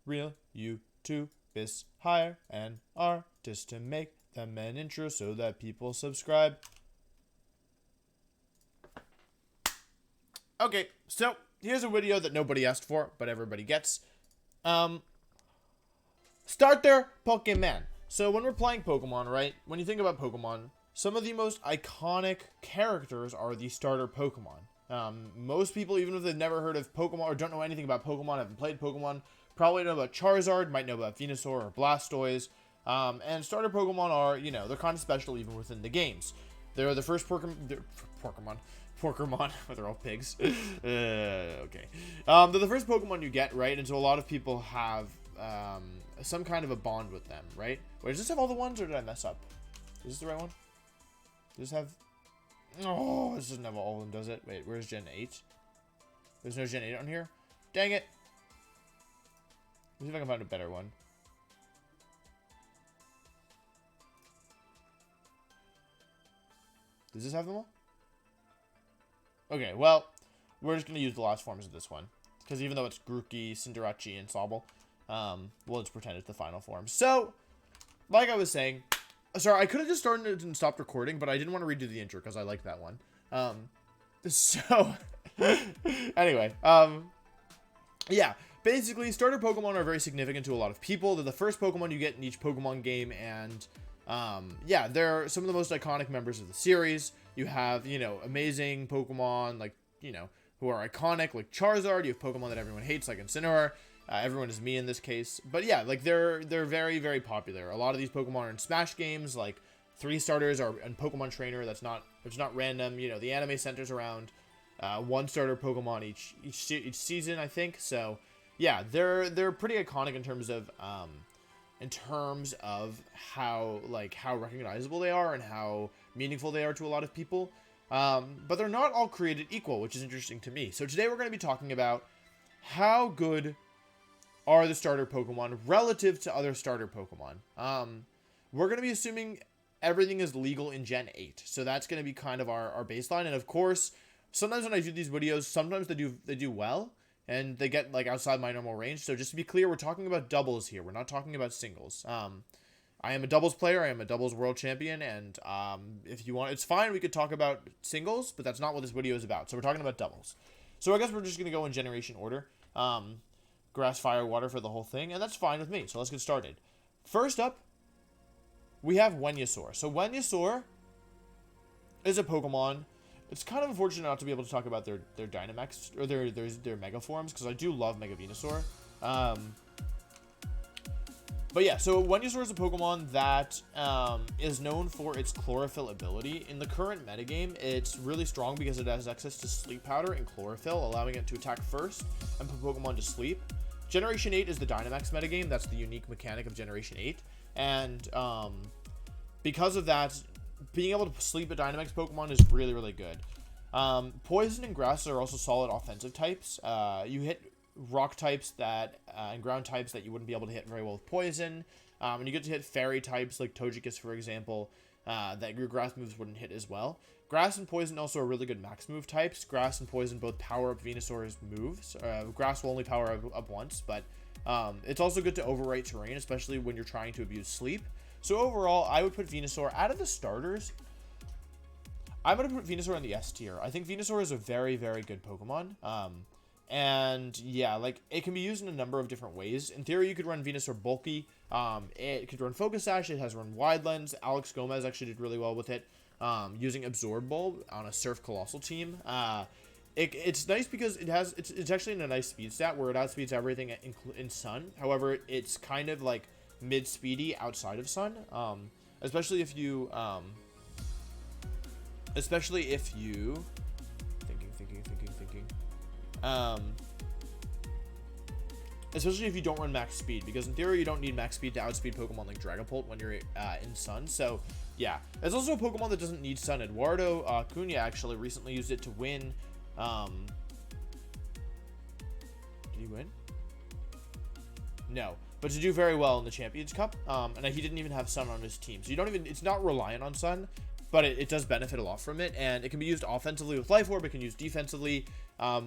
real YouTubers hire an artist to make them an intro so that people subscribe. Okay, so here's a video that nobody asked for, but everybody gets. Start their Pokemon. So when we're playing Pokemon, right? When you think about Pokemon, some of the most iconic characters are the starter Pokemon. Most people, even if they've never heard of Pokemon or don't know anything about Pokemon, haven't played Pokemon, probably know about Charizard, might know about Venusaur or Blastoise. And starter Pokemon are, you know, they're kind of special even within the games. They're the first Pokemon, they're all pigs. Okay. They're the first Pokemon you get, right? And so a lot of people have some kind of a bond with them, right? Wait, does this have all the ones or did I mess up? Is this the right one? Does this have... Oh, this doesn't have all of them, does it? Wait, where's Gen 8? There's no Gen 8 on here? Dang it. Let me see if I can find a better one. Does this have them all? Okay, well, we're just going to use the last forms of this one. Because even though it's Grookey, Cinderace, and Sobble, we'll just pretend it's the final form. So, like I was saying... Sorry, I could have just started and stopped recording, but I didn't want to redo the intro because I like that one. Anyway, yeah, basically, starter Pokemon are very significant to a lot of people. They're the first Pokemon you get in each Pokemon game, and, yeah, they're some of the most iconic members of the series. You have, you know, amazing Pokemon, like, you know, who are iconic, like Charizard. You have Pokemon that everyone hates, like Incineroar. Everyone is me in this case. But yeah, like they're very, very popular. A lot of these Pokemon are in Smash games, like 3 starters are in Pokemon Trainer. It's not random. You know, the anime centers around 1 starter Pokemon each season, I think. So yeah, they're pretty iconic in terms of how recognizable they are and how meaningful they are to a lot of people. But they're not all created equal, which is interesting to me. So today we're going to be talking about how good are the starter Pokemon relative to other starter Pokemon. We're going to be assuming everything is legal in Gen 8. So that's going to be kind of our baseline. And of course, sometimes when I do these videos, sometimes they do well and they get like outside my normal range. So just to be clear, we're talking about doubles here. We're not talking about singles. I am a doubles player. I am a doubles world champion. And if you want, it's fine. We could talk about singles, but that's not what this video is about. So we're talking about doubles. So I guess we're just going to go in generation order. Grass, fire, water for the whole thing, and that's fine with me. So let's get started. First up, we have Venusaur. So Venusaur is a Pokemon. It's kind of unfortunate not to be able to talk about their Dynamax or their Mega forms because I do love Mega Venusaur. But yeah, so Venusaur is a Pokemon that is known for its Chlorophyll ability. In the current metagame, it's really strong because it has access to Sleep Powder and Chlorophyll, allowing it to attack first and put Pokemon to sleep. Generation 8 is the Dynamax metagame. That's the unique mechanic of Generation 8. And because of that, being able to sleep a Dynamax Pokemon is really, really good. Poison and Grass are also solid offensive types. You hit rock types and ground types that you wouldn't be able to hit very well with poison, and you get to hit fairy types like Togekiss, for example, that your grass moves wouldn't hit as well. Grass and poison also are really good max move types. Grass and poison both power up Venusaur's moves. Grass will only power up once, but it's also good to overwrite terrain, especially when you're trying to abuse sleep. So overall, I would put Venusaur out of the starters. I'm going to put Venusaur in the S tier. I think Venusaur is a very, very good Pokemon. And yeah, like it can be used in a number of different ways. In theory, you could run Venusaur bulky. It could run Focus Sash. It has run Wide Lens. Alex Gomez actually did really well with it, using Absorb Bulb on a Surf Colossal team. It's nice because it's actually in a nice speed stat where it outspeeds everything in Sun. However, it's kind of like mid speedy outside of Sun. Especially if you especially if you don't run max speed, because in theory you don't need max speed to outspeed Pokemon like Dragapult when you're in Sun. So yeah, it's also a Pokemon that doesn't need Sun. Eduardo Cunha actually recently used it to win. Did he win? No, but to do very well in the Champions Cup. And he didn't even have Sun on his team, so you don't even, it's not reliant on Sun. but it does benefit a lot from it, and it can be used offensively with Life Orb. It can use defensively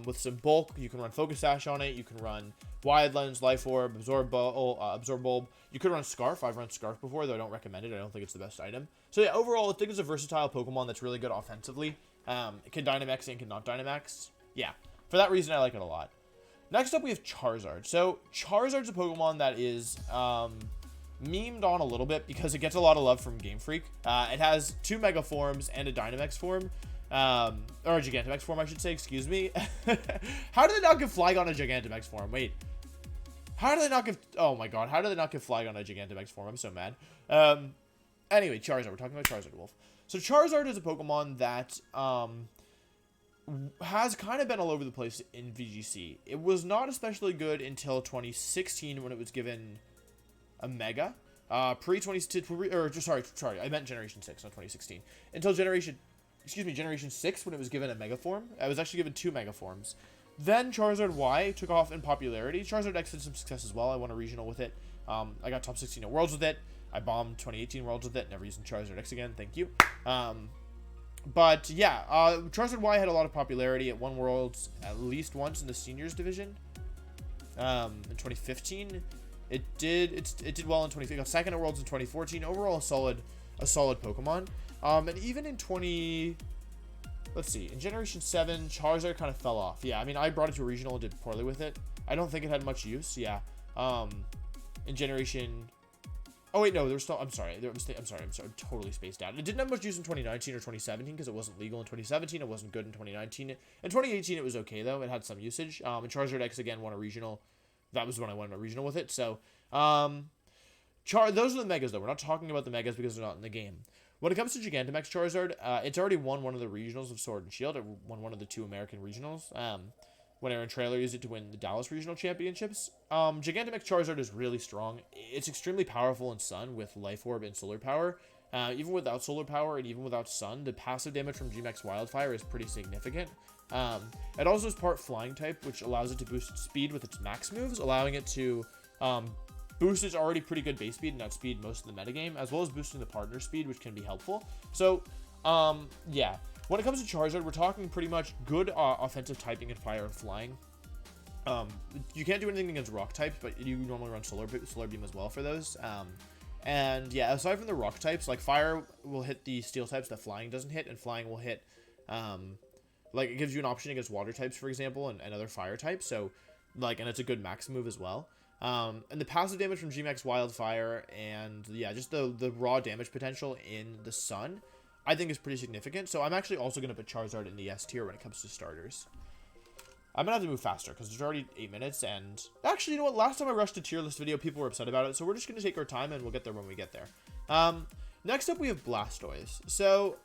with some bulk. You can run Focus Sash on it. You can run Wide Lens, Life Orb, Absorb Bulb. You could run Scarf. I've run Scarf before, though I don't recommend it. I don't think it's the best item. So yeah, overall, I think it's a versatile Pokemon that's really good offensively. It can Dynamax and can not Dynamax. Yeah, for that reason, I like it a lot. Next up, we have Charizard. So Charizard's a Pokemon that is memed on a little bit because it gets a lot of love from Game Freak. It has 2 Mega Forms and a Dynamax form. Or a Gigantamax form, I should say, excuse me. How did they not give Flygon a Gigantamax form? Wait. How did they not give... Oh my god, how did they not give Flygon a Gigantamax form? I'm so mad. Anyway, Charizard. We're talking about Charizard, Wolf. So Charizard is a Pokemon that has kind of been all over the place in VGC. It was not especially good until 2016 when it was given a Mega. Sorry, I meant Generation 6, not 2016. Until Generation 6 when it was given a Mega Form. I was actually given 2 Mega Forms. Then Charizard Y took off in popularity. Charizard X had some success as well. I won a regional with it. I got top 16 at Worlds with it. I bombed 2018 Worlds with it. Never using Charizard X again. Thank you. But yeah, Charizard Y had a lot of popularity. It won Worlds at least once in the Seniors Division. In 2015, it did well in 2015. Got second at Worlds in 2014. Overall, a solid Pokemon. And even in in Generation 7, Charizard kind of fell off. Yeah, I mean, I brought it to a regional and did poorly with it. I don't think it had much use. Yeah. In Generation... Oh, wait, no, there's still... I'm sorry. I'm totally spaced out. It didn't have much use in 2019 or 2017 because it wasn't legal in 2017. It wasn't good in 2019. In 2018, it was okay, though. It had some usage. And Charizard X, again, won a regional. That was when I won a regional with it. So, those are the Megas, though. We're not talking about the Megas because they're not in the game. When it comes to Gigantamax Charizard, it's already won one of the regionals of Sword and Shield. It won one of the 2 American regionals. When Aaron Traylor used it to win the Dallas Regional Championships. Gigantamax Charizard is really strong. It's extremely powerful in Sun with Life Orb and Solar Power. Even without Solar Power and even without Sun, the passive damage from G-Max Wildfire is pretty significant. It also is part Flying type, which allows it to boost its speed with its max moves, allowing it to boost its already pretty good base speed and outspeed most of the metagame, as well as boosting the partner speed, which can be helpful. So, yeah. When it comes to Charizard, we're talking pretty much good offensive typing and fire and flying. You can't do anything against rock types, but you normally run Solar Beam as well for those. And yeah, aside from the rock types, like fire will hit the steel types that flying doesn't hit, and flying will hit, like it gives you an option against water types, for example, and other fire types. So, like, and it's a good max move as well. And the passive damage from G-Max Wildfire and yeah, just the raw damage potential in the Sun, I think is pretty significant. So I'm actually also going to put Charizard in the S tier when it comes to starters. I'm going to have to move faster because there's already 8 minutes. And actually, you know what? Last time I rushed a tier list video, people were upset about it. So we're just going to take our time and we'll get there when we get there. Next up, we have Blastoise. So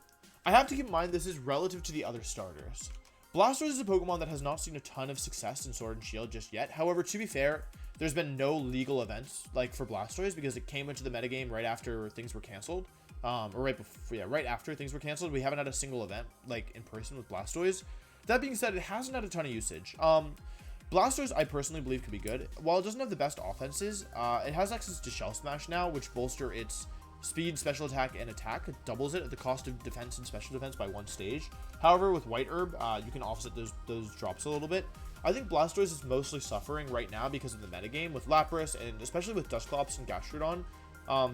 I have to keep in mind this is relative to the other starters. Blastoise is a Pokemon that has not seen a ton of success in Sword and Shield just yet. However, to be fair, there's been no legal events like for Blastoise because it came into the metagame right after things were canceled. Or right before, yeah, right after things were canceled. We haven't had a single event like in person with Blastoise. That being said, it hasn't had a ton of usage. Blastoise, I personally believe, could be good. While it doesn't have the best offenses, it has access to Shell Smash now, which bolster its speed, special attack, and attack. It doubles it at the cost of defense and special defense by 1 stage. However, with White Herb, you can offset those drops a little bit. I think Blastoise is mostly suffering right now because of the metagame with Lapras, and especially with Dusclops and Gastrodon.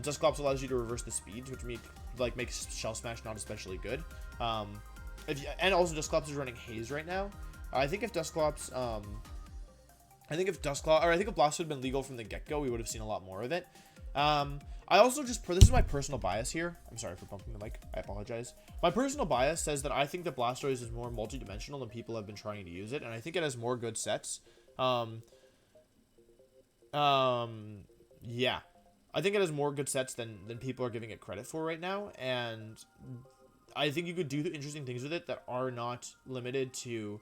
Dusclops allows you to reverse the speeds, which makes Shell Smash not especially good. And also Dusclops is running Haze right now. I think if Blastoise had been legal from the get-go, we would have seen a lot more of it. I also this is my personal bias here. I'm sorry for bumping the mic. I apologize. My personal bias says that I think that Blastoise is more multi-dimensional than people have been trying to use it, and I think it has more good sets. Yeah. I think it has more good sets than people are giving it credit for right now, and I think you could do interesting things with it that are not limited to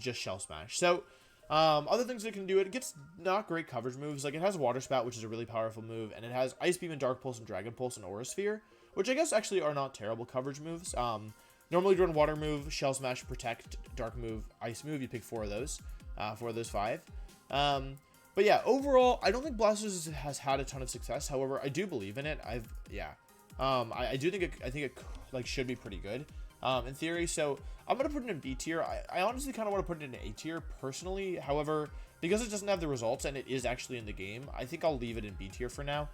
just Shell Smash. So, other things it can do, it gets not great coverage moves. Like, it has Water Spout, which is a really powerful move, and it has Ice Beam and Dark Pulse and Dragon Pulse and Aura Sphere, which I guess actually are not terrible coverage moves. Normally you run Water move, Shell Smash, Protect, Dark move, Ice move. You pick 4 of those, 5. But yeah, overall, I don't think Blastoise has had a ton of success. However, I do believe in it. I do think I think it like should be pretty good in theory. So I'm gonna put it in B tier. I honestly kind of want to put it in A tier personally. However, because it doesn't have the results and it is actually in the game, I think I'll leave it in B tier for now.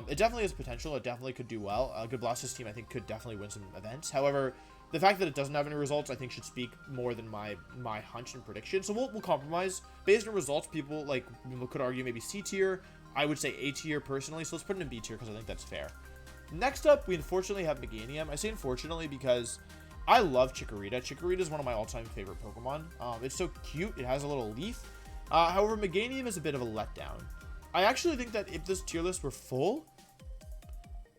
It definitely has potential. It definitely could do well. A good Blastoise team I think could definitely win some events. However, the fact that it doesn't have any results, I think, should speak more than my hunch and prediction. So we'll compromise based on results. People like could argue maybe C tier. I would say A tier personally. So let's put it in B tier because I think that's fair. Next up, we unfortunately have Meganium. I say unfortunately because I love Chikorita. Chikorita is one of my all-time favorite Pokemon. It's so cute. It has a little leaf. However, Meganium is a bit of a letdown. I actually think that if this tier list were full,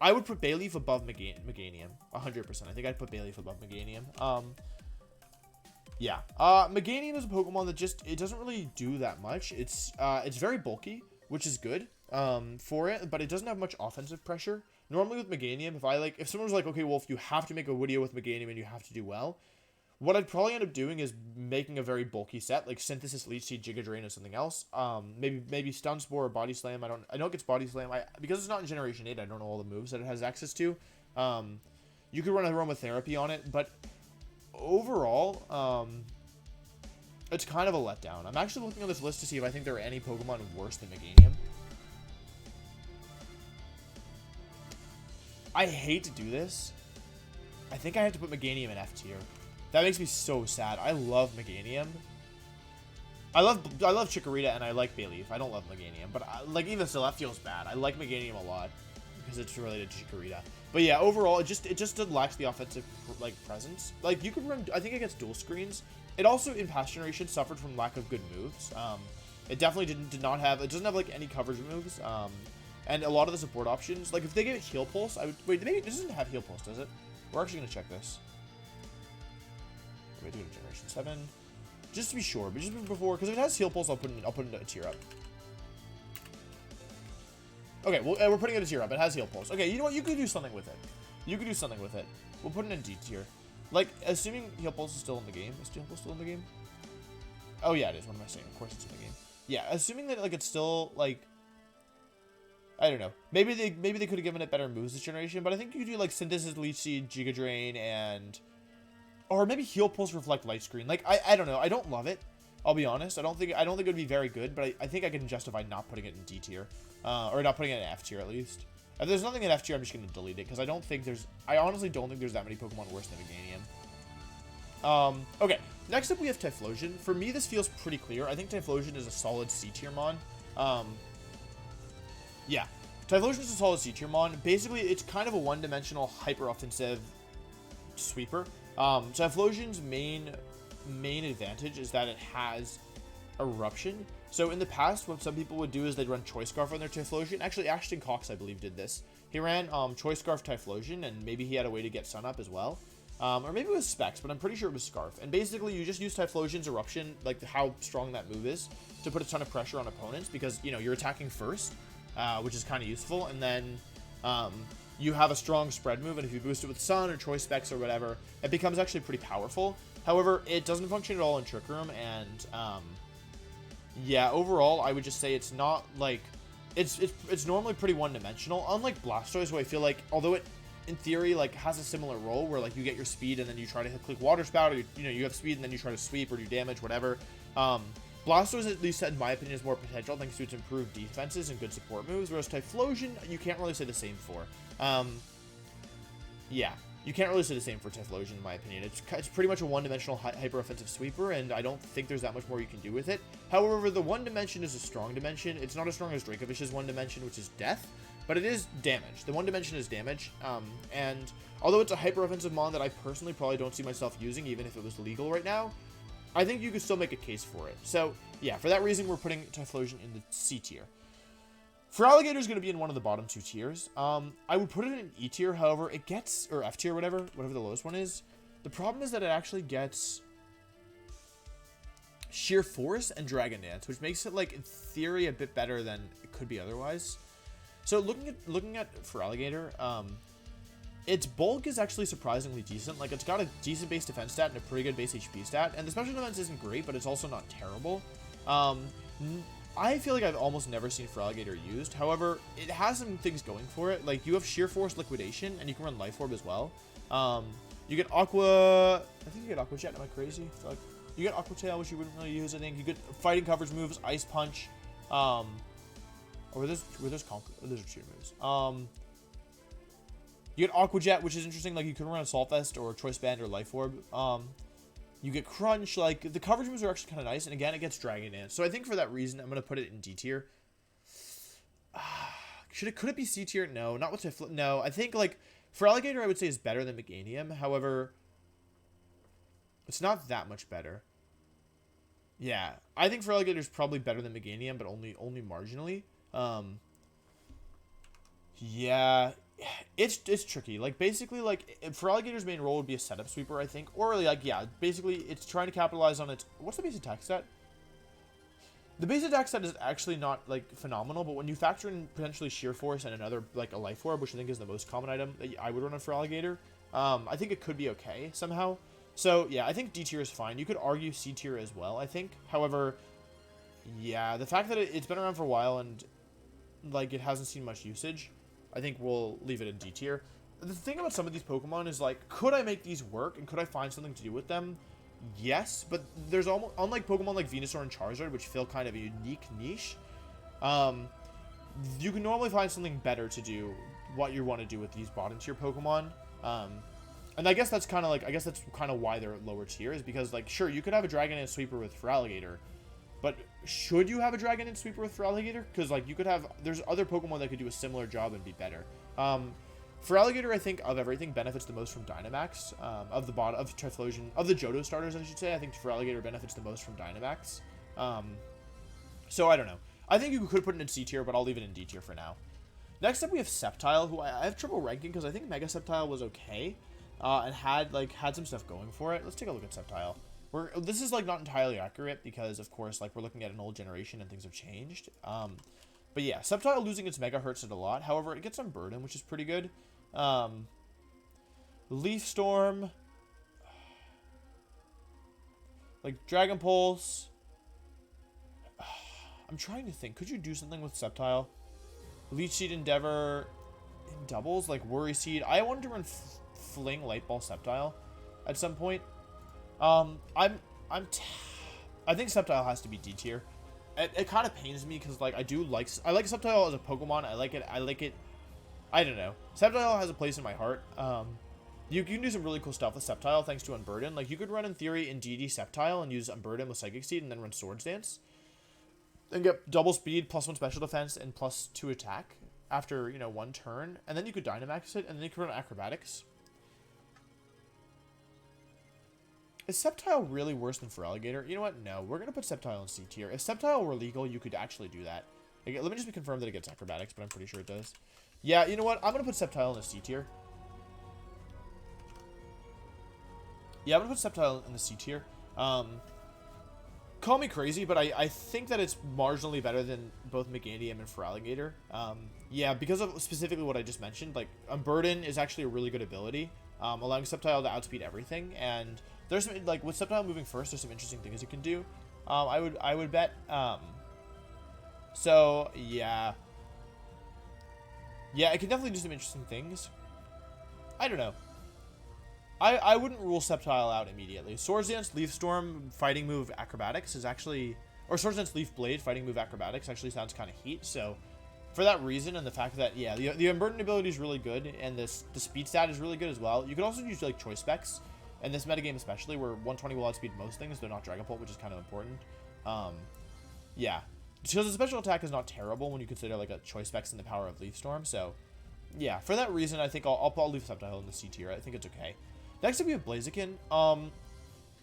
I would put Bayleaf above Meganium, 100%. I think I'd put Bayleaf above Meganium. Yeah. Meganium is a Pokemon that it doesn't really do that much. It's very bulky, which is good for it, but it doesn't have much offensive pressure. Normally with Meganium, if someone was like, okay, Wolf, you have to make a video with Meganium and you have to do well, what I'd probably end up doing is making a very bulky set, like Synthesis, Leech Seed, Giga Drain, or something else. Maybe Stun Spore or Body Slam. I know it gets Body Slam. Because it's not in Generation 8, I don't know all the moves that it has access to. You could run Aromatherapy on it, but overall, it's kind of a letdown. I'm actually looking on this list to see if I think there are any Pokemon worse than Meganium. I hate to do this. I think I have to put Meganium in F tier. That makes me so sad. I love Meganium. I love Chikorita and I like Bayleaf. I don't love Meganium, but even still, that feels bad. I like Meganium a lot because it's related to Chikorita. But yeah, overall, it just lacks the offensive presence. You could run. I think it gets dual screens. It also in past generations suffered from lack of good moves. It definitely did not have. It doesn't have any coverage moves. And a lot of the support options, if they gave it Heal Pulse, I would wait. Maybe it doesn't have Heal Pulse, does it? We're actually gonna check this. Wait, do it in Generation 7, just to be sure. But just before, because if it has Heal Pulse, I'll put it a tier up. Okay, well, we're putting it a tier up. It has Heal Pulse. Okay, you know what? You could do something with it. We'll put it in D tier. Assuming Heal Pulse is still in the game. Is Heal Pulse still in the game? Oh yeah, it is. What am I saying? Of course it's in the game. Yeah, assuming that it's still I don't know. Maybe they could have given it better moves this generation, but I think you could do Synthesis, Leech Seed, Giga Drain, or maybe Heal Pulse, Reflect, Light Screen. I don't know. I don't love it. I'll be honest. I don't think it would be very good, but I think I can justify not putting it in D tier, or not putting it in F tier at least. If there's nothing in F tier, I'm just gonna delete it because I honestly don't think there's that many Pokemon worse than Meganium. Okay. Next up, we have Typhlosion. For me, this feels pretty clear. I think Typhlosion is a solid C tier mon. Yeah, Typhlosion is a solid C tier mon. Basically, it's kind of a one-dimensional hyper-offensive sweeper. Typhlosion's main advantage is that it has Eruption. So in the past, what some people would do is they'd run Choice Scarf on their Typhlosion. Actually, Ashton Cox, I believe, did this. He ran Choice Scarf Typhlosion, and maybe he had a way to get Sun Up as well. Or maybe it was Specs, but I'm pretty sure it was Scarf. And basically, you just use Typhlosion's Eruption, how strong that move is, to put a ton of pressure on opponents because, you're attacking first. Which is kind of useful, and then you have a strong spread move, and if you boost it with Sun or Choice Specs or whatever, it becomes actually pretty powerful. However, it doesn't function at all in Trick Room, and yeah, overall, I would just say it's not it's normally pretty one-dimensional, unlike Blastoise, where I feel although it in theory has a similar role where you get your speed and then you try to click Water Spout, or you have speed and then you try to sweep or do damage, whatever. Blastoise, at least in my opinion, has more potential thanks to its improved defenses and good support moves, whereas Typhlosion, you can't really say the same for. Yeah, you can't really say the same for Typhlosion, in my opinion. It's pretty much a one-dimensional hyper-offensive sweeper, and I don't think there's that much more you can do with it. However, the one dimension is a strong dimension. It's not as strong as Dracovish's one dimension, which is death, but it is damage. The one dimension is damage, and although it's a hyper-offensive mon that I personally probably don't see myself using, even if it was legal right now, I think you could still make a case for it. So, yeah, for that reason, we're putting Typhlosion in the C tier. Feraligatr is going to be in one of the bottom two tiers. I would put it in E tier, however, it gets, or F tier, whatever the lowest one is. The problem is that it actually gets Sheer Force and Dragon Dance, which makes it, in theory, a bit better than it could be otherwise. So, looking at Feraligatr, its bulk is actually surprisingly decent. It's got a decent base defense stat and a pretty good base HP stat. And the special defense isn't great, but it's also not terrible. I feel like I've almost never seen Feraligatr used. However, it has some things going for it. Like, you have Sheer Force Liquidation, and you can run Life Orb as well. You get Aqua... I think you get Aqua Jet. Am I crazy? I feel like you get Aqua Tail, which you wouldn't really use, I think. You get Fighting Coverage moves, Ice Punch. Or were those those are cheater moves. You get Aqua Jet, which is interesting. Like, you can run Assault Vest or Choice Band or Life Orb. You get Crunch. Like, the coverage moves are actually kind of nice. And again, it gets Dragon Dance. So I think for that reason, I'm going to put it in D tier. Could it be C tier? No, not with Typhlosion. No, I think, like, Feraligatr, I would say, is better than Meganium. However, it's not that much better. Yeah, I think Feraligatr is probably better than Meganium, but only marginally. Yeah, it's tricky. Like, basically, like, Feraligatr's main role would be a setup sweeper, I think. Or, like, yeah, basically, it's trying to capitalize on its... What's the base attack stat? The base attack stat is actually not, like, phenomenal, but when you factor in potentially Sheer Force and another, like, a Life Orb, which I think is the most common item that I would run on Feraligatr, I think it could be okay somehow. So, yeah, I think D tier is fine. You could argue C tier as well, I think. However, yeah, the fact that it's been around for a while and, like, it hasn't seen much usage, I think we'll leave it in D tier. The thing about some of these Pokemon is, like, could I make these work and could I find something to do with them? Yes, but there's almost, unlike Pokemon like Venusaur and Charizard, which fill kind of a unique niche, you can normally find something better to do what you want to do with these bottom tier Pokemon. And I guess that's kind of like, why they're lower tier, is because, like, sure, you could have a Dragon and Sweeper with Feraligatr, but should you have a Dragon and Sweeper with Feraligatr? Because, like, you could have, there's other Pokemon that could do a similar job and be better. Feraligatr, I think, of everything, benefits the most from Dynamax. Of Typhlosion, of the Johto starters, I should say. I think Feraligatr benefits the most from Dynamax. So, I don't know. I think you could put it in C tier, but I'll leave it in D tier for now. Next up, we have Sceptile, who I have trouble ranking because I think Mega Sceptile was okay. And had some stuff going for it. Let's take a look at Sceptile. This is, like, not entirely accurate because, of course, like, we're looking at an old generation and things have changed. But yeah, Sceptile losing its Mega hurts it a lot. However, it gets Unburden, which is pretty good. Leaf Storm, like Dragon Pulse. I'm trying to think. Could you do something with Sceptile? Leech Seed Endeavor in doubles, like Worry Seed. I wanted to run Fling Light Ball Sceptile at some point. I think Sceptile has to be D tier. It kind of pains me because, like, I like Sceptile as a Pokemon. I like it. I don't know. Sceptile has a place in my heart. You can do some really cool stuff with Sceptile thanks to Unburden. Like, you could run, in theory, in DD Sceptile and use Unburden with Psychic Seed and then run Swords Dance. And get double speed, +1 special defense, and +2 attack after, you know, one turn. And then you could Dynamax it, and then you could run Acrobatics. Is Sceptile really worse than Feraligatr? You know what? No. We're going to put Sceptile in C tier. If Sceptile were legal, you could actually do that. Like, let me just confirm that it gets Acrobatics, but I'm pretty sure it does. Yeah, you know what? I'm going to put Sceptile in the C tier. Yeah, I'm going to put Sceptile in the C tier. Call me crazy, but I think that it's marginally better than both Meganium and Feraligatr. Yeah, because of specifically what I just mentioned. Like, Unburden is actually a really good ability, allowing Sceptile to outspeed everything. And there's some, like, with Sceptile moving first, there's some interesting things it can do. I would bet. So, yeah. Yeah, it can definitely do some interesting things. I don't know. I wouldn't rule Sceptile out immediately. Swords Dance, Leaf Storm, fighting move Acrobatics is actually... Or Swords Dance, Leaf Blade, fighting move Acrobatics actually sounds kind of heat. So, for that reason and the fact that, yeah, the Unburden ability is really good. And the speed stat is really good as well. You could also use, like, Choice Specs. In this metagame especially, where 120 will outspeed most things, though not Dragon Pult, which is kind of important. Yeah. Because the special attack is not terrible when you consider, like, a Choice Specs and the power of Leaf Storm. So, yeah, for that reason, I think I'll leave Sceptile in the C tier. I think it's okay. Next up, we have Blaziken.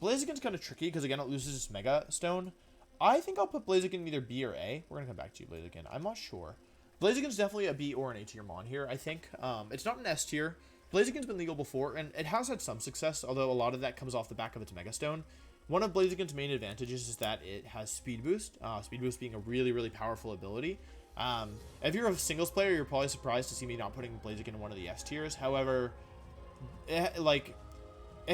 Blaziken's kind of tricky because, again, it loses its Mega Stone. I think I'll put Blaziken in either B or A. We're going to come back to you, Blaziken. I'm not sure. Blaziken's definitely a B or an A tier mon here, I think. It's not an S tier. Blaziken's been legal before, and it has had some success, although a lot of that comes off the back of its Mega Stone. One of Blaziken's main advantages is that it has Speed Boost. Speed Boost being a really, really powerful ability. If you're a singles player, you're probably surprised to see me not putting Blaziken in one of the S tiers. However, it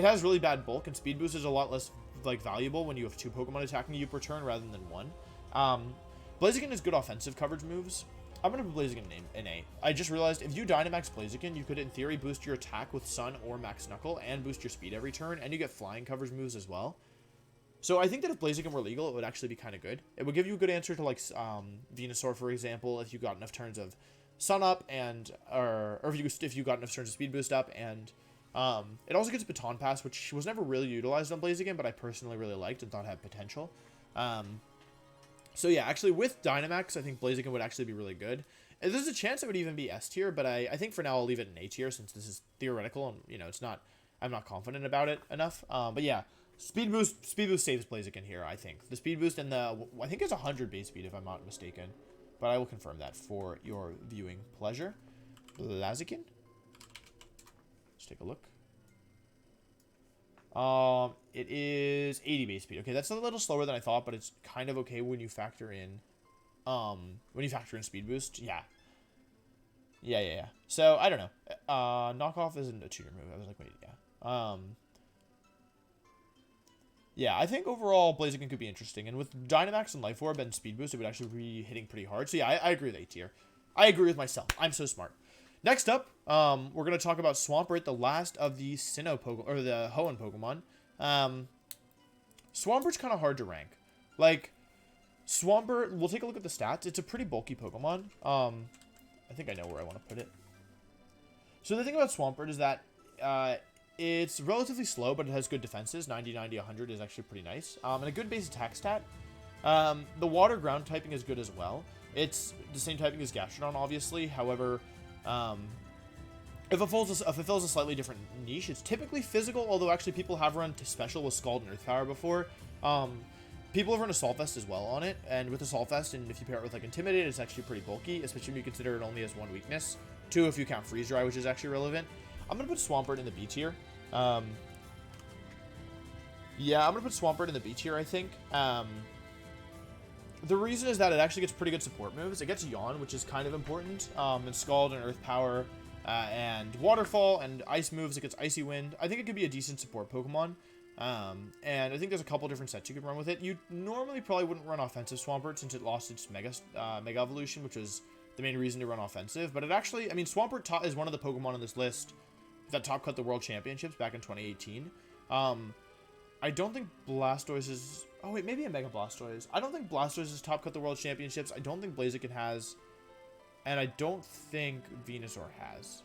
has really bad bulk, and Speed Boost is a lot less, like, valuable when you have two Pokemon attacking you per turn rather than one. Blaziken has good offensive coverage moves. I'm going to put Blaziken in A. I just realized if you Dynamax Blaziken, you could in theory boost your attack with Sun or Max Knuckle and boost your speed every turn, and you get flying coverage moves as well. So I think that if Blaziken were legal, it would actually be kind of good. It would give you a good answer to like Venusaur, for example, if you got enough turns of Sun up and or if you got enough turns of Speed Boost up, and it also gets Baton Pass, which was never really utilized on Blaziken, but I personally really liked and thought had potential. So yeah, actually with Dynamax, I think Blaziken would actually be really good. And there's a chance it would even be S tier, but I think for now I'll leave it in A tier since this is theoretical and you know it's not. I'm not confident about it enough. But yeah, Speed Boost saves Blaziken here. I think the Speed Boost and I think it's 100 base speed if I'm not mistaken, but I will confirm that for your viewing pleasure. Blaziken. Let's take a look. It is 80 base speed. Okay, that's a little slower than I thought, but it's kind of okay when you factor in, speed boost. Yeah. So, I don't know. Knockoff isn't a tutor move. I was like, wait, yeah. Yeah, I think overall Blaziken could be interesting, and with Dynamax and Life Orb and Speed Boost, it would actually be hitting pretty hard. So yeah, I agree with A tier. I agree with myself. I'm so smart. Next up, we're going to talk about Swampert, the last of the Sinnoh Pokemon, or the Hoenn Pokemon. Swampert's kind of hard to rank. Like, Swampert, we'll take a look at the stats. It's a pretty bulky Pokemon. I think I know where I want to put it. So the thing about Swampert is that it's relatively slow, but it has good defenses. 90, 90, 100 is actually pretty nice. And a good base attack stat. The water ground typing is good as well. It's the same typing as Gastrodon, obviously. However, if it fills a slightly different niche, it's typically physical, although actually people have run to special with Scald and Earth Power before. People have run Assault Vest as well on it, and with Assault Vest, and if you pair it with like Intimidate, it's actually pretty bulky, especially when you consider it only has one weakness. 2 if you count Freeze Dry, which is actually relevant. I'm going to put Swampert in the B tier. Yeah, I'm going to put Swampert in the B tier, I think. The reason is that it actually gets pretty good support moves. It gets Yawn, which is kind of important, and Scald and Earth Power, and Waterfall, and Ice moves. It gets Icy Wind. I think it could be a decent support Pokemon, and I think there's a couple different sets you could run with it. You normally probably wouldn't run Offensive Swampert since it lost its Mega Evolution, which was the main reason to run Offensive, but it actually, I mean, Swampert is one of the Pokemon on this list that top cut the World Championships back in 2018. I don't think Blastoise is... Oh, wait, maybe a Mega Blastoise. I don't think Blastoise has top cut the World Championships. I don't think Blaziken has. And I don't think Venusaur has.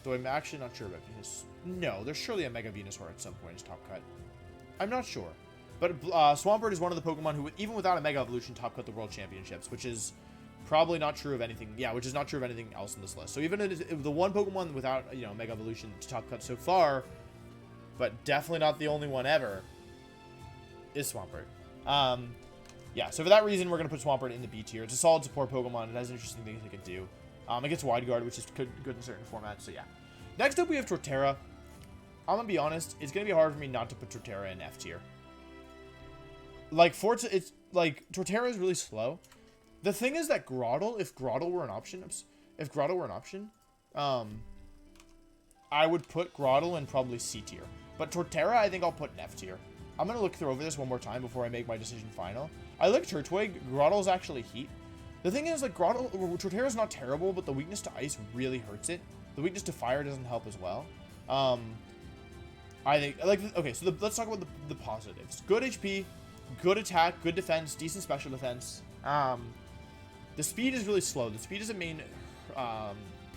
Though I'm actually not sure about Venus. No, there's surely a Mega Venusaur at some point is top cut. I'm not sure. But Swampert is one of the Pokemon who, even without a Mega Evolution, top cut the World Championships, which is probably not true of anything. Yeah, which is not true of anything else in this list. So even if the one Pokemon without, you know, Mega Evolution to top cut so far, but definitely not the only one ever, is Swampert. Yeah, so for that reason, we're going to put Swampert in the B tier. It's a solid support Pokemon. It has interesting things it can do. It gets Wide Guard, which is good in certain formats, so yeah. Next up, we have Torterra. I'm going to be honest, it's going to be hard for me not to put Torterra in F tier. Like, it's, like, Torterra is really slow. The thing is that Grotle, if Grotle were an option, I would put Grotle in probably C tier. But Torterra, I think I'll put in F tier. I'm going to look through over this one more time before I make my decision final. I like Turtwig. Grottle's actually Heat. The thing is, like, Torterra's not terrible, but the weakness to Ice really hurts it. The weakness to Fire doesn't help as well. I think, like, okay, so let's talk about the positives. Good HP, good attack, good defense, decent special defense. The speed is really slow. The speed is a main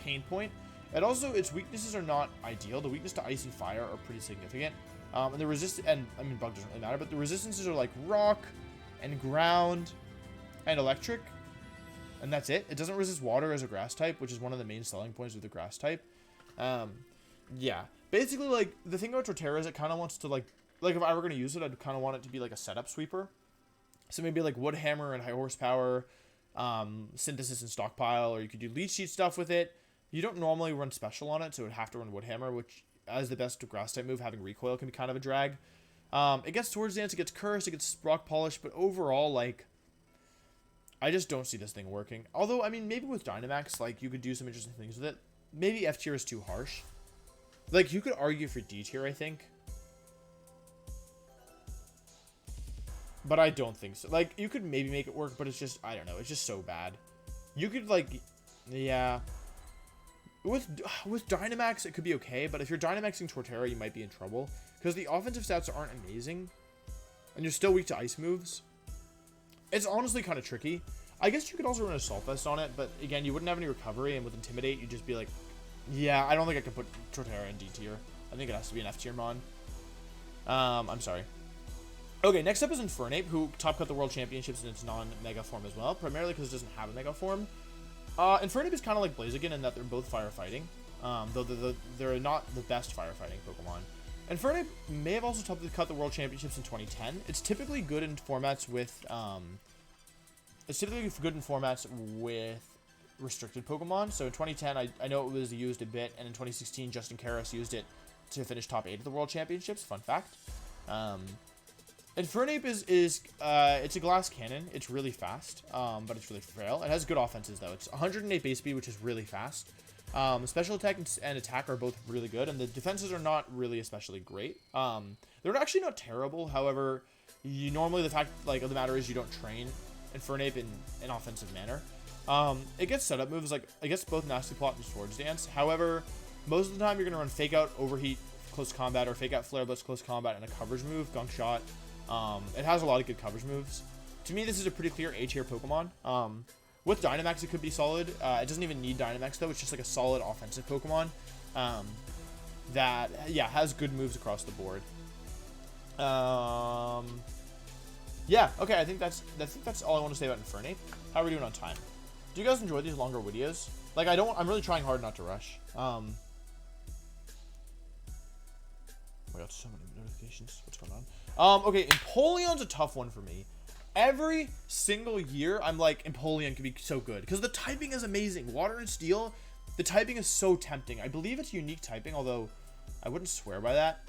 pain point. And also, its weaknesses are not ideal. The weakness to Ice and Fire are pretty significant. And the Bug doesn't really matter, but the resistances are like Rock and Ground and Electric. And that's it. It doesn't resist Water as a Grass type, which is one of the main selling points of the Grass type. Yeah. Basically, like, the thing about Torterra is it kind of wants to, like if I were going to use it, I'd kind of want it to be like a setup sweeper. So maybe like Wood Hammer and High Horsepower, Synthesis and Stockpile, or you could do Leech Seed stuff with it. You don't normally run Special on it, so it would have to run Wood Hammer, which, as the best Grass type move, having Recoil can be kind of a drag. It gets Swords Dance, it gets Curse, it gets Rock Polish, but overall, like, I just don't see this thing working. Although, I mean, maybe with Dynamax, like, you could do some interesting things with it. Maybe F tier is too harsh. Like, you could argue for D tier, I think. But I don't think so. Like, you could maybe make it work, but it's just, I don't know. It's just so bad. You could, like, yeah. With Dynamax, it could be okay, but if you're Dynamaxing Torterra, you might be in trouble. Because the offensive stats aren't amazing, and you're still weak to ice moves. It's honestly kind of tricky. I guess you could also run Assault Vest on it, but again, you wouldn't have any recovery, and with Intimidate, you'd just be like, yeah, I don't think I could put Torterra in D tier. I think it has to be an F tier mon. I'm sorry. Okay, next up is Infernape, who top cut the World Championships in its non-Mega form as well, primarily because it doesn't have a Mega form. Infernape is kind of like Blaziken in that they're both firefighting, though they're not the best firefighting Pokemon. Infernape may have also top cut the World Championships in 2010. It's typically good in formats with restricted Pokemon. So in 2010, I know it was used a bit, and in 2016, Justin Karras used it to finish top 8 at the World Championships. Fun fact. Infernape is it's a glass cannon. It's really fast, but it's really frail. It has good offenses though. It's 108 base speed, which is really fast. Special attack and attack are both really good, and the defenses are not really especially great. They're actually not terrible. However, normally the fact of the matter is you don't train Infernape in an offensive manner. It gets setup moves like it gets both Nasty Plot and Swords Dance. However, most of the time you're gonna run Fake Out, Overheat, Close Combat, or Fake Out, Flare Blitz, Close Combat, and a coverage move, Gunk Shot. It has a lot of good coverage moves. To me, this is a pretty clear A tier Pokemon. With Dynamax, it could be solid. It doesn't even need Dynamax though. It's just like a solid offensive Pokemon that has good moves across the board. Yeah, okay. I think that's all I want to say about Infernape. How are we doing on time? Do you guys enjoy these longer videos? Like, I'm really trying hard not to rush. Oh my god, so many notifications. What's going on? Okay, Empoleon's a tough one for me. Every single year, I'm like, Empoleon could be so good. Because the typing is amazing. Water and Steel, the typing is so tempting. I believe it's unique typing, although I wouldn't swear by that.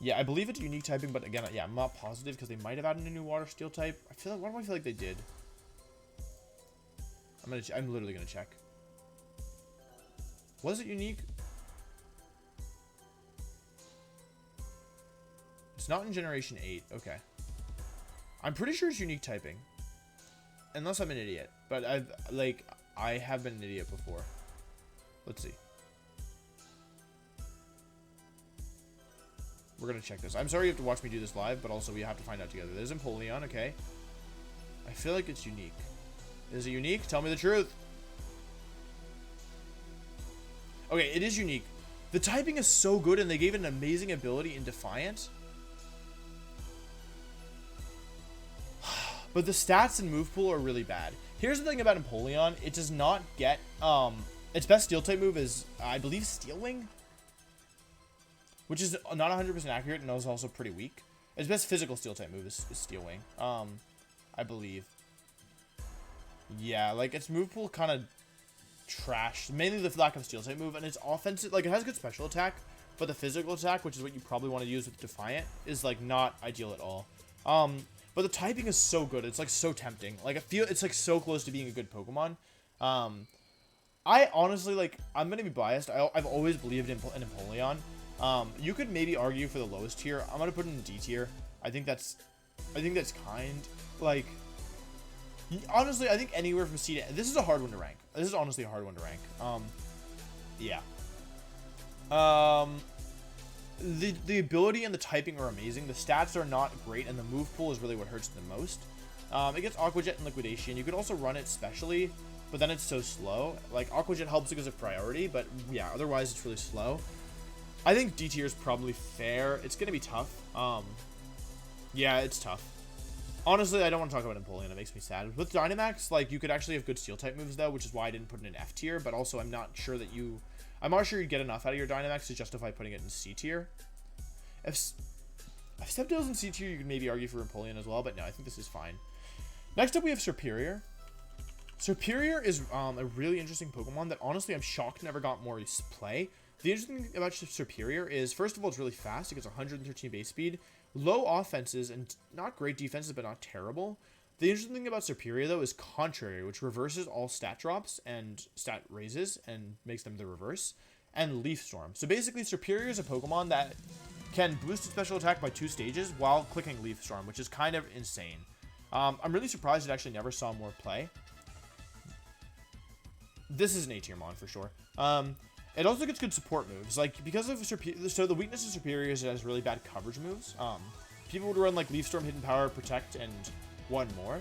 Yeah, I believe it's unique typing, but again, yeah, I'm not positive because they might have added a new Water Steel type. Why do I feel like they did? I'm literally gonna check. Was it unique? It's not in Generation 8. Okay. I'm pretty sure it's unique typing. Unless I'm an idiot. But I have been an idiot before. Let's see. We're gonna check this. I'm sorry you have to watch me do this live, but also we have to find out together. There's Empoleon, okay. I feel like it's unique. Is it unique? Tell me the truth. Okay, it is unique. The typing is so good, and they gave it an amazing ability in Defiant. But the stats and move pool are really bad. Here's the thing about Empoleon. It does not get... its best Steel type move is, I believe, Steel Wing? Which is not 100% accurate and is also pretty weak. Its best physical Steel type move is Steel Wing. I believe. Yeah, like, its move pool kind of trash. Mainly the lack of Steel type move, and its offensive... Like, it has good special attack, but the physical attack, which is what you probably want to use with Defiant, is, like, not ideal at all. But the typing is so good. It's, like, so tempting. Like, I feel it's, like, so close to being a good Pokemon. I honestly, like, I'm going to be biased. I've always believed in Empoleon. You could maybe argue for the lowest tier. I'm going to put it in D tier. I think that's kind. Like, honestly, I think anywhere from C to... This is a hard one to rank. This is honestly a hard one to rank. Yeah. The ability and the typing are amazing. The stats are not great, and the move pool is really what hurts the most. It gets Aqua Jet and Liquidation. You could also run it specially, but then it's so slow. Like, Aqua Jet helps because of priority, but yeah, otherwise it's really slow. I think D tier is probably fair. It's going to be tough. Yeah, it's tough. Honestly, I don't want to talk about Empoleon. It makes me sad. With Dynamax, like, you could actually have good Steel type moves, though, which is why I didn't put it in F tier, but also I'm not sure that you... I'm not sure you'd get enough out of your Dynamax to justify putting it in C tier. If Sceptile's in C tier, you could maybe argue for Empoleon as well, but no, I think this is fine. Next up, we have Serperior. Serperior is a really interesting Pokemon that, honestly, I'm shocked never got more play. The interesting thing about Serperior is, first of all, it's really fast. It gets 113 base speed, low offenses, and not great defenses, but not terrible. The interesting thing about Serperior, though, is Contrary, which reverses all stat drops and stat raises and makes them the reverse, and Leaf Storm. So basically, Serperior is a Pokemon that can boost its special attack by 2 stages while clicking Leaf Storm, which is kind of insane. I'm really surprised it actually never saw more play. This is an A-tier mon for sure. It also gets good support moves, like because of so the weakness of Superior is it has really bad coverage moves. People would run like Leaf Storm, Hidden Power, Protect, and one more.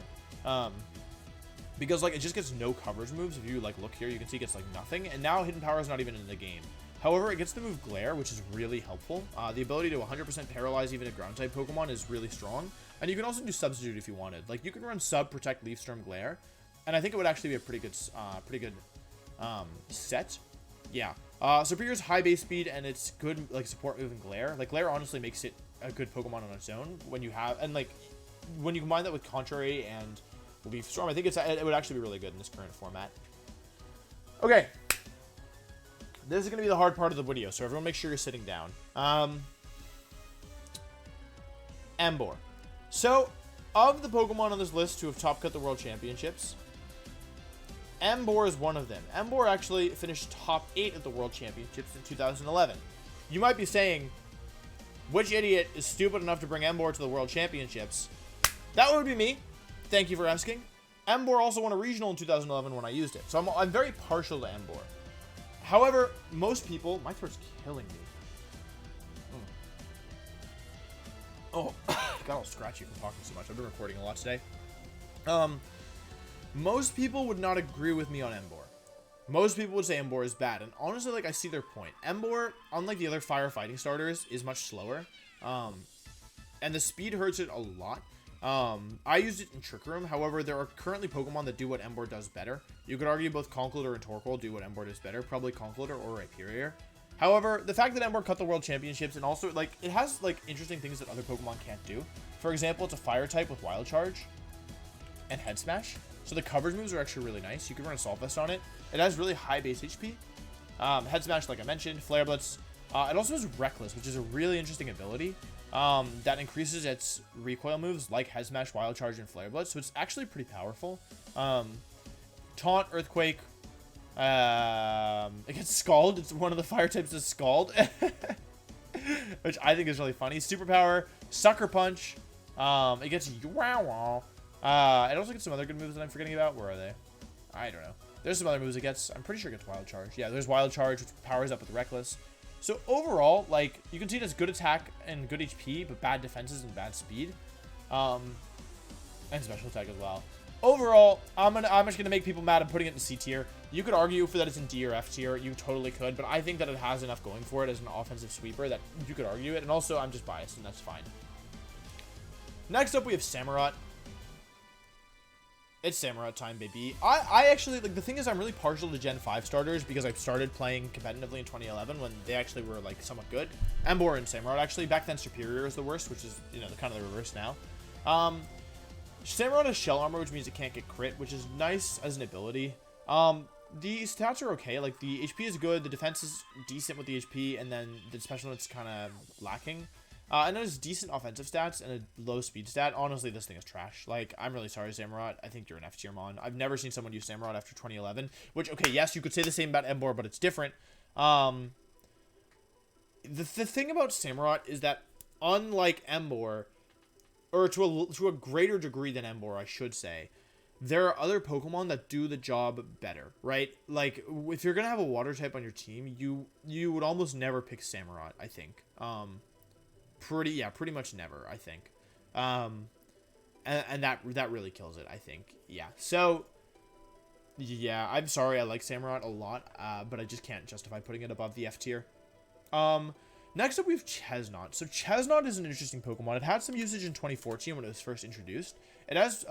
Because like it just gets no coverage moves. If you like look here, you can see it gets like nothing. And now Hidden Power is not even in the game. However, it gets the move Glare, which is really helpful. The ability to 100% paralyze even a ground type Pokemon is really strong. And you can also do Substitute if you wanted. Like you can run Sub, Protect, Leaf Storm, Glare, and I think it would actually be a pretty good set. Yeah. Superior's high base speed and it's good like support move and Glare. Like Glare honestly makes it a good Pokemon on its own when you have, and like when you combine that with Contrary and Leaf Storm, I think it would actually be really good in this current format. Okay. This is going to be the hard part of the video, so everyone make sure you're sitting down. Emboar. So, of the Pokemon on this list who have top cut the World Championships, Emboar is one of them. Emboar actually finished top 8 at the World Championships in 2011. You might be saying, which idiot is stupid enough to bring Emboar to the World Championships? That would be me. Thank you for asking. Emboar also won a regional in 2011 when I used it, so I'm very partial to Emboar. However, most people... My throat's killing me. Oh, got all scratchy from talking so much. I've been recording a lot today. Most people would not agree with me on Emboar. Most people would say Emboar is bad, and honestly, like, I see their point. Emboar, unlike the other firefighting starters, is much slower. And the speed hurts it a lot. I used it in Trick Room. However, there are currently Pokemon that do what Emboar does better. You could argue both Conkeldurr and Torkoal do what Emboar does better. Probably Conkeldurr or Rhyperior. However, the fact that Emboar cut the World Championships and also, like, it has, like, interesting things that other Pokemon can't do. For example, it's a Fire type with Wild Charge and Head Smash. So the coverage moves are actually really nice. You can run Assault Vest on it. It has really high base HP. Head Smash, like I mentioned. Flare Blitz. It also has Reckless, which is a really interesting ability. That increases its recoil moves like Head Smash, Wild Charge, and Flare Blitz, so it's actually pretty powerful. Taunt, Earthquake, it gets Scald. It's one of the fire types is Scald, which I think is really funny. Superpower, Sucker Punch, it gets Wow. It also gets some other good moves that I'm forgetting about. Where are they? I don't know. There's some other moves it gets. I'm pretty sure it gets Wild Charge. Yeah, there's Wild Charge, which powers up with Reckless. So overall, like, you can see it has good attack and good HP, but bad defenses and bad speed. And special attack as well. Overall, I'm just gonna make people mad. I'm putting it in C tier. You could argue for that it's in D or F tier. You totally could, but I think that it has enough going for it as an offensive sweeper that you could argue it. And also, I'm just biased, and that's fine. Next up, we have Samraat. It's Samraat time, baby. I actually, like, the thing is, I'm really partial to Gen 5 starters because I started playing competitively in 2011 when they actually were, like, somewhat good. Emboar and Samraat, actually. Back then, Superior is the worst, which is, you know, kind of the reverse now. Samraat has Shell Armor, which means it can't get crit, which is nice as an ability. The stats are okay. Like, the HP is good, the defense is decent with the HP, and then the special note's kind of lacking. And it has decent offensive stats and a low speed stat. Honestly, this thing is trash. Like, I'm really sorry, Samraat. I think you're an F tier mon. I've never seen someone use Samraat after 2011. Which, okay, yes, you could say the same about Emboar, but it's different. The thing about Samraat is that, unlike Emboar, or to a greater degree than Emboar, I should say, there are other Pokemon that do the job better, right? Like, if you're gonna have a water type on your team, you would almost never pick Samraat, I think. Pretty much never, I think. And that really kills it, I think. Yeah. So, yeah, I'm sorry, I like Samraat a lot, but I just can't justify putting it above the F tier. Next up, we have Chesnaught. So, Chesnaught is an interesting Pokemon. It had some usage in 2014 when it was first introduced. It has,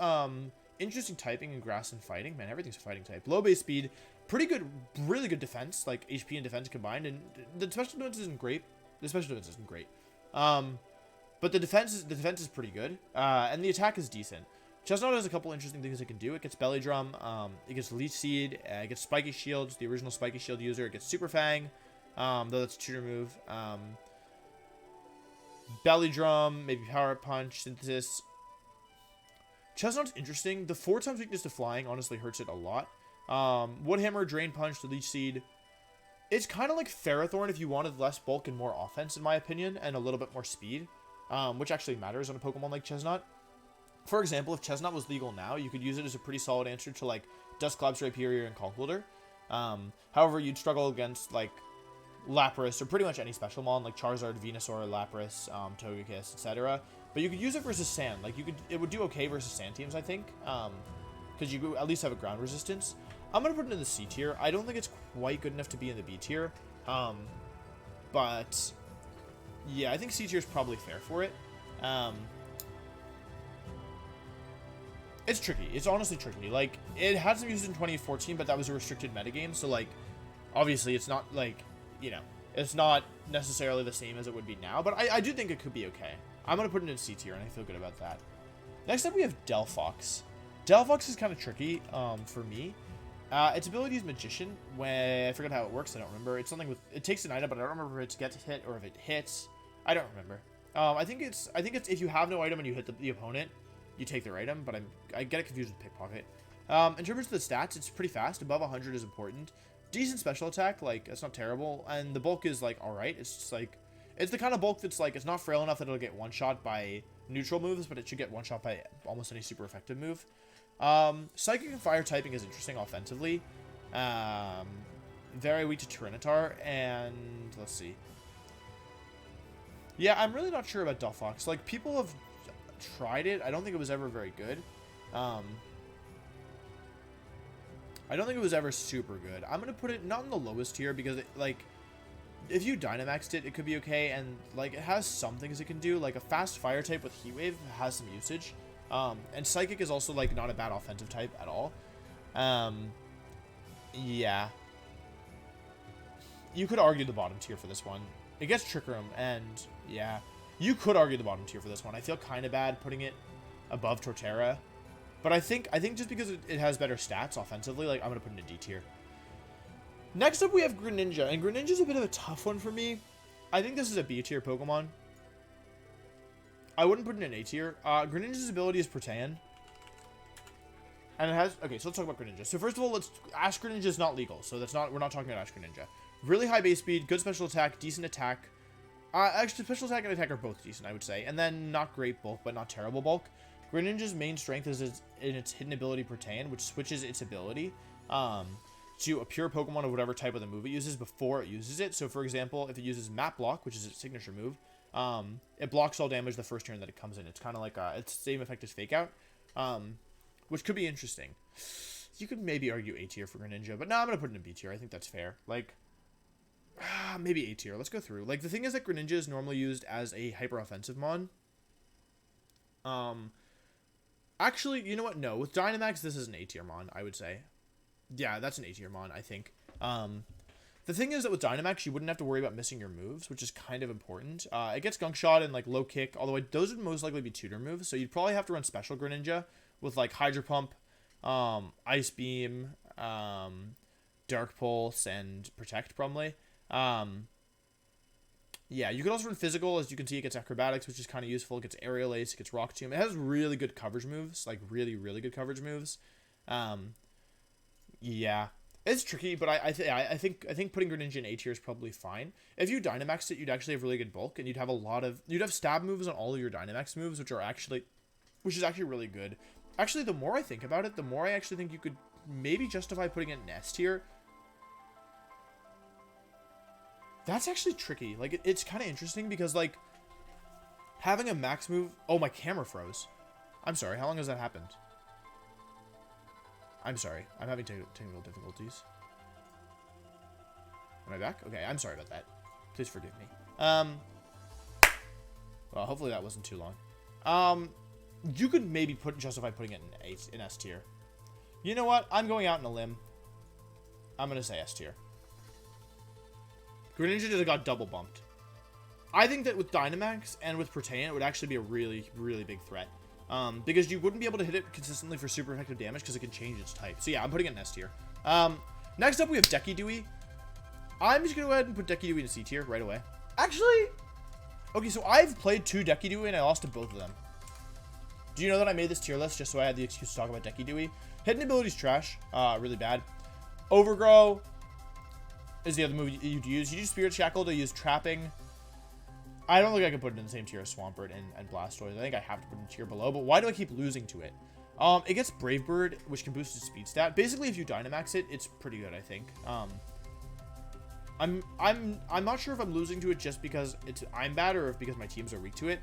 interesting typing in Grass and Fighting. Man, everything's a fighting type. Low base speed. Pretty good, really good defense. Like, HP and defense combined. And the special defense isn't great. But the defense is pretty good, and the attack is decent. Chesnaught has a couple interesting things it can do. It gets Belly Drum, it gets Leech Seed, it gets Spiky Shields, the original Spiky Shield user. It gets Super Fang, though that's a tutor move. Belly Drum, maybe Power Punch, Synthesis. Chesnaught's interesting. The 4 times weakness to Flying honestly hurts it a lot. Wood Hammer, Drain Punch, the Leech Seed. It's kind of like Ferrothorn if you wanted less bulk and more offense, in my opinion, and a little bit more speed, which actually matters on a Pokemon like Chestnut. For example, if Chestnut was legal now, you could use it as a pretty solid answer to, like, Dusclops, Rhyperior, and Conkeldurr. However, you'd struggle against, like, Lapras, or pretty much any special mon, like Charizard, Venusaur, Lapras, Togekiss, etc. But you could use it versus Sand. Like, it would do okay versus Sand teams, I think, because you at least have a ground resistance. I'm going to put it in the C tier. I don't think it's quite good enough to be in the B tier. But, yeah, I think C tier is probably fair for it. It's tricky. It's honestly tricky. Like, it had some uses in 2014, but that was a restricted metagame. So, like, obviously it's not, like, you know, it's not necessarily the same as it would be now. But I do think it could be okay. I'm going to put it in C tier, and I feel good about that. Next up, we have Delphox. Delphox is kind of tricky for me. Its ability is Magician. When I forget how it works, I don't remember. It's something with it takes an item, but I don't remember if it gets hit or if it hits. I don't remember. I think it's if you have no item and you hit the opponent, you take their item. But I get it confused with Pickpocket. In terms of the stats, it's pretty fast. Above 100 is important. Decent special attack, like it's not terrible, and the bulk is like all right. It's just like it's the kind of bulk that's like it's not frail enough that it'll get one shot by neutral moves, but it should get one shot by almost any super effective move. Psychic and Fire typing is interesting offensively. Very weak to Tyranitar, and let's see. Yeah, I'm really not sure about Delphox. Like, people have tried it. I don't think it was ever very good. I don't think it was ever super good. I'm going to put it not in the lowest tier because, like, if you Dynamaxed it, it could be okay, and, like, it has some things it can do. Like, a fast Fire type with Heat Wave has some usage. And Psychic is also, like, not a bad offensive type at all. Yeah. You could argue the bottom tier for this one. It gets Trick Room, and, yeah. You could argue the bottom tier for this one. I feel kind of bad putting it above Torterra. But I think just because it has better stats offensively, like, I'm going to put it in a D tier. Next up, we have Greninja, and Greninja's a bit of a tough one for me. I think this is a B tier Pokemon. I wouldn't put it in an A tier. Greninja's ability is Protean. And it has... Okay, so let's talk about Greninja. So first of all, Ash Greninja is not legal. So we're not talking about Ash Greninja. Really high base speed, good special attack, decent attack. Actually, special attack and attack are both decent, I would say. And then not great bulk, but not terrible bulk. Greninja's main strength is in its hidden ability Protean, which switches its ability to a pure Pokemon of whatever type of the move it uses before it uses it. So for example, if it uses Map Block, which is its signature move, it blocks all damage the first turn that it comes in. It's kind of like it's the same effect as Fake Out, which could be interesting. You could maybe argue A tier for Greninja, but no, I'm gonna put it in B tier. I think that's fair. Like, maybe A tier. Let's go through. Like, the thing is that Greninja is normally used as a hyper offensive mon. Actually, you know what? No, with Dynamax, this is an A tier mon, I would say. Yeah, that's an A tier mon, I think. The thing is that with Dynamax, you wouldn't have to worry about missing your moves, which is kind of important. It gets Gunk Shot and, like, Low Kick, although those would most likely be tutor moves, so you'd probably have to run Special Greninja with, like, Hydro Pump, Ice Beam, Dark Pulse, and Protect, probably. Yeah, you could also run Physical. As you can see, it gets Acrobatics, which is kind of useful. It gets Aerial Ace, it gets Rock Tomb. It has really good coverage moves, like, really, really good coverage moves. Yeah. It's tricky, but I think putting Greninja in A tier is probably fine. If you Dynamaxed it, you'd actually have really good bulk, and you'd have stab moves on all of your Dynamax moves, which is actually really good. Actually, the more I think about it, the more I actually think you could maybe justify putting it in S tier. That's actually tricky. Like, it's kind of interesting because, like, having a max move... Oh, my camera froze. I'm sorry. How long has that happened? I'm sorry. I'm having technical difficulties. Am I back? Okay, I'm sorry about that. Please forgive me. Well, hopefully that wasn't too long. You could maybe justify putting it in S tier. You know what? I'm going out on a limb. I'm going to say S tier. Greninja just got double bumped. I think that with Dynamax and with Protean, it would actually be a really, really big threat. Because you wouldn't be able to hit it consistently for super effective damage because it can change its type. So yeah, I'm putting it in S tier. Next up, we have Dekidewey. I'm just going to go ahead and put Dekidewey in C tier right away. Actually, okay, so I've played 2 Dekidewey and I lost to both of them. Do you know that I made this tier list just so I had the excuse to talk about Dekidewey? Hidden ability's trash. Really bad. Overgrow. is the other move you'd use. You use Spirit Shackle to use Trapping. I don't think I can put it in the same tier as Swampert and Blastoise. I think I have to put it in a tier below, but why do I keep losing to it? It gets Brave Bird, which can boost its speed stat. Basically, if you Dynamax it, it's pretty good, I think. I'm not sure if I'm losing to it just because I'm bad or if because my teams are weak to it.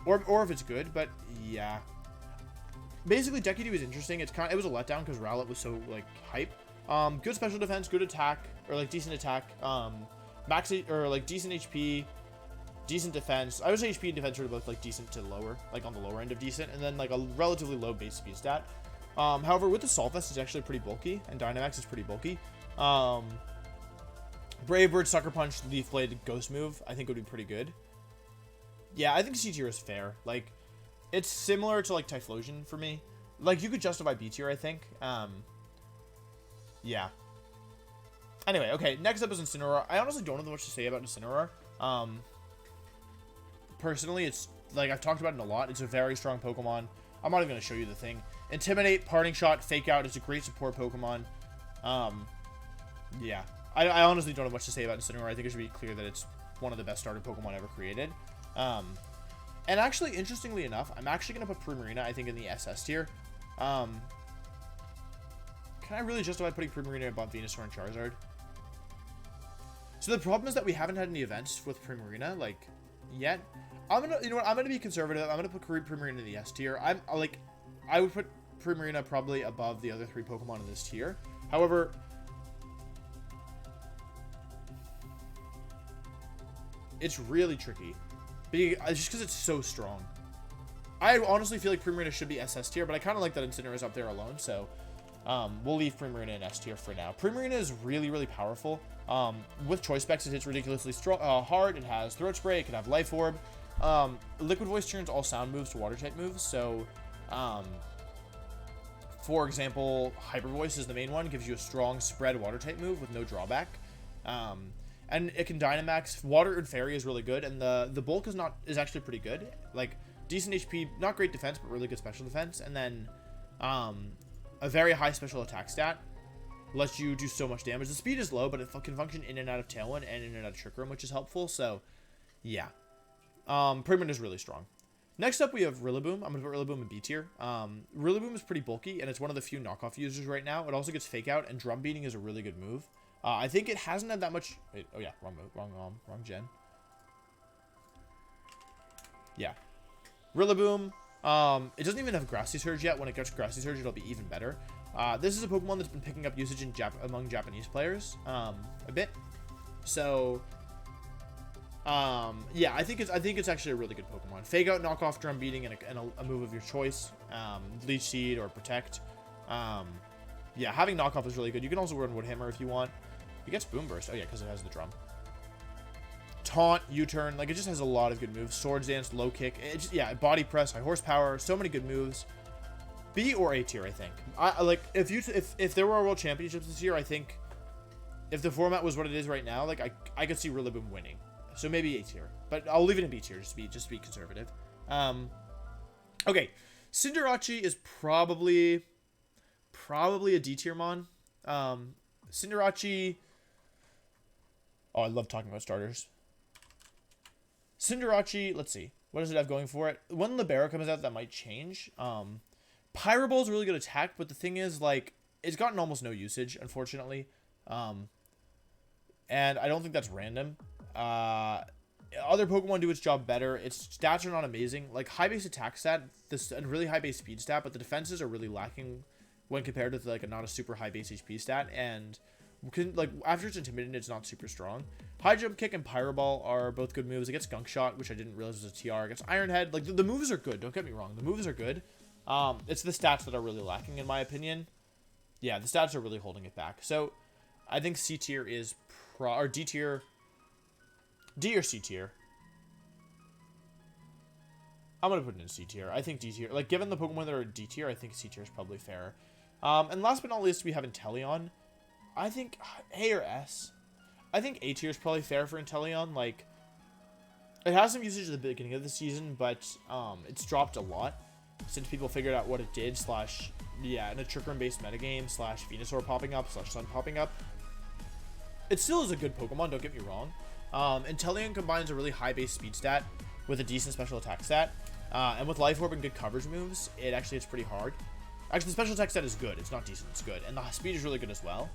Or if it's good, but yeah. Basically, Deku is interesting. It was a letdown because Rowlet was so like hype. Good special defense, good attack, or like decent attack. Decent HP, decent defense. I would say HP and defense are both like decent to lower, like on the lower end of decent, and then like a relatively low base speed stat. However, with the Assault Vest, it's actually pretty bulky, and Dynamax is pretty bulky. Brave Bird, Sucker Punch, Leaf Blade, Ghost Move, I think would be pretty good. Yeah, I think C tier is fair. Like, it's similar to like Typhlosion for me. Like, you could justify B tier, I think. Yeah. Anyway, okay, next up is Incineroar. I honestly don't know much to say about Incineroar. Personally, it's like I've talked about it a lot. It's a very strong Pokemon. I'm not even going to show you the thing. Intimidate, Parting Shot, Fake Out. It's a great support Pokemon. Yeah. I honestly don't have much to say about Incineroar. I think it should be clear that it's one of the best starter Pokemon ever created. And actually, interestingly enough, I'm actually going to put Primarina, I think, in the SS tier. Can I really justify putting Primarina above Venusaur and Charizard? So the problem is that we haven't had any events with Primarina, like, yet. You know what? I'm gonna be conservative. I'm gonna put Primarina in the S tier. I would put Primarina probably above the other 3 Pokemon in this tier. However, it's really tricky, just because it's so strong. I honestly feel like Primarina should be SS tier, but I kind of like that Incineroar is up there alone, so we'll leave Primarina in S tier for now. Primarina is really, really powerful. With Choice Specs, it hits ridiculously strong, hard. It has Throat Spray. It can have Life Orb. Liquid Voice turns all sound moves to Water-type moves, so for example, Hyper Voice is the main one. Gives you a strong spread Water-type move with no drawback. And it can Dynamax. Water and Fairy is really good, and the bulk is actually pretty good. Like, decent HP, not great defense, but really good special defense. And then a very high special attack stat. Lets you do so much damage. The speed is low, but it can function in and out of Tailwind and in and out of Trick Room, which is helpful. So, yeah. Primarina is really strong. Next up, we have Rillaboom. I'm going to put Rillaboom in B tier. Rillaboom is pretty bulky, and it's one of the few knockoff users right now. It also gets Fake Out, and Drum Beating is a really good move. I think it hasn't had that much... Wait, oh yeah, wrong move. Wrong gen. Yeah. Rillaboom. It doesn't even have Grassy Surge yet. When it gets Grassy Surge, it'll be even better. This is a Pokemon that's been picking up usage among Japanese players a bit. So, yeah, I think it's actually a really good Pokemon. Fake Out, Knock Off, Drum Beating, and a move of your choice. Leech Seed or Protect. Yeah, having Knock Off is really good. You can also run Wood Hammer if you want. It gets Boom Burst. Oh yeah, because it has the drum. Taunt, U-Turn, like it just has a lot of good moves. Swords Dance, Low Kick. Yeah, Body Press, High Horsepower, so many good moves. B or A tier, I think. Like if there were World Championships this year, I think if the format was what it is right now, like I could see Rillaboom winning. So maybe A tier, but I'll leave it in B tier just to be conservative. Okay, Cinderace is probably a D tier mon. Cinderace. Oh, I love talking about starters. Cinderace, let's see. What does it have going for it? When Libero comes out, that might change. Pyro Ball is a really good attack, but the thing is, like, it's gotten almost no usage, unfortunately. And I don't think that's random. Other Pokemon do its job better. Its stats are not amazing. Like, high base attack stat, and really high base speed stat, but the defenses are really lacking when compared to, like, not a super high base HP stat. And, after it's intimidated, it's not super strong. High Jump Kick and Pyro Ball are both good moves. It gets Gunk Shot, which I didn't realize was a TR. It gets Iron Head. Like, the moves are good. Don't get me wrong. The moves are good. It's the stats that are really lacking, in my opinion. Yeah, the stats are really holding it back. So, I think C tier is or D tier. D or C tier. I'm going to put it in C tier. I think D tier. Like, given the Pokemon that are D tier, I think C tier is probably fair. And last but not least, we have Inteleon. I think A or S. I think A tier is probably fair for Inteleon. Like, it has some usage at the beginning of the season, but it's dropped a lot since people figured out what it did, / yeah, in a Trick Room based metagame, / Venusaur popping up, / Sun popping up. It still is a good Pokemon, don't get me wrong. Inteleon combines a really high base speed stat with a decent special attack stat. And with Life Orb and good coverage moves, it actually hits pretty hard. Actually, the special attack stat is good. It's not decent, it's good. And the speed is really good as well.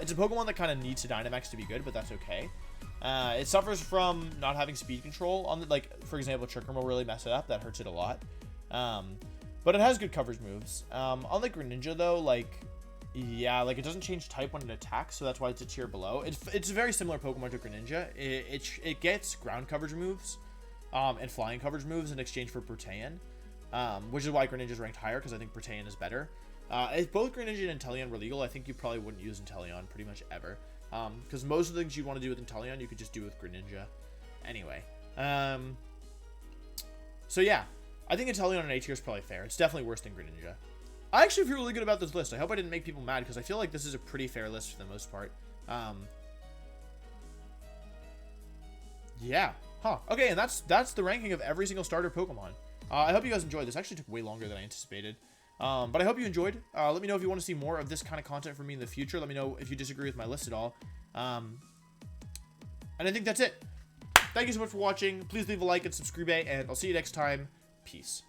It's a Pokemon that kind of needs to Dynamax to be good, but that's okay. It suffers from not having speed control. On the, like, for example, Trick Room will really mess it up. That hurts it a lot. But it has good coverage moves. Unlike Greninja, though, like, yeah, like, it doesn't change type when it attacks, so that's why it's a tier below. It's a very similar Pokemon to Greninja. It gets ground coverage moves and flying coverage moves in exchange for Protean, which is why Greninja is ranked higher, because I think Protean is better. If both Greninja and Inteleon were legal, I think you probably wouldn't use Inteleon pretty much ever. Because most of the things you want to do with Inteleon, you could just do with Greninja. Anyway. So yeah, I think Inteleon on A tier is probably fair. It's definitely worse than Greninja. I actually feel really good about this list. I hope I didn't make people mad, because I feel like this is a pretty fair list for the most part. Yeah. Huh. Okay, and that's the ranking of every single starter Pokemon. I hope you guys enjoyed. This actually took way longer than I anticipated. But I hope you enjoyed. Let me know if you want to see more of this kind of content from me in the future. Let me know if you disagree with my list at all. And I think that's it. Thank you so much for watching. Please leave a like and subscribe, and I'll see you next time. Peace.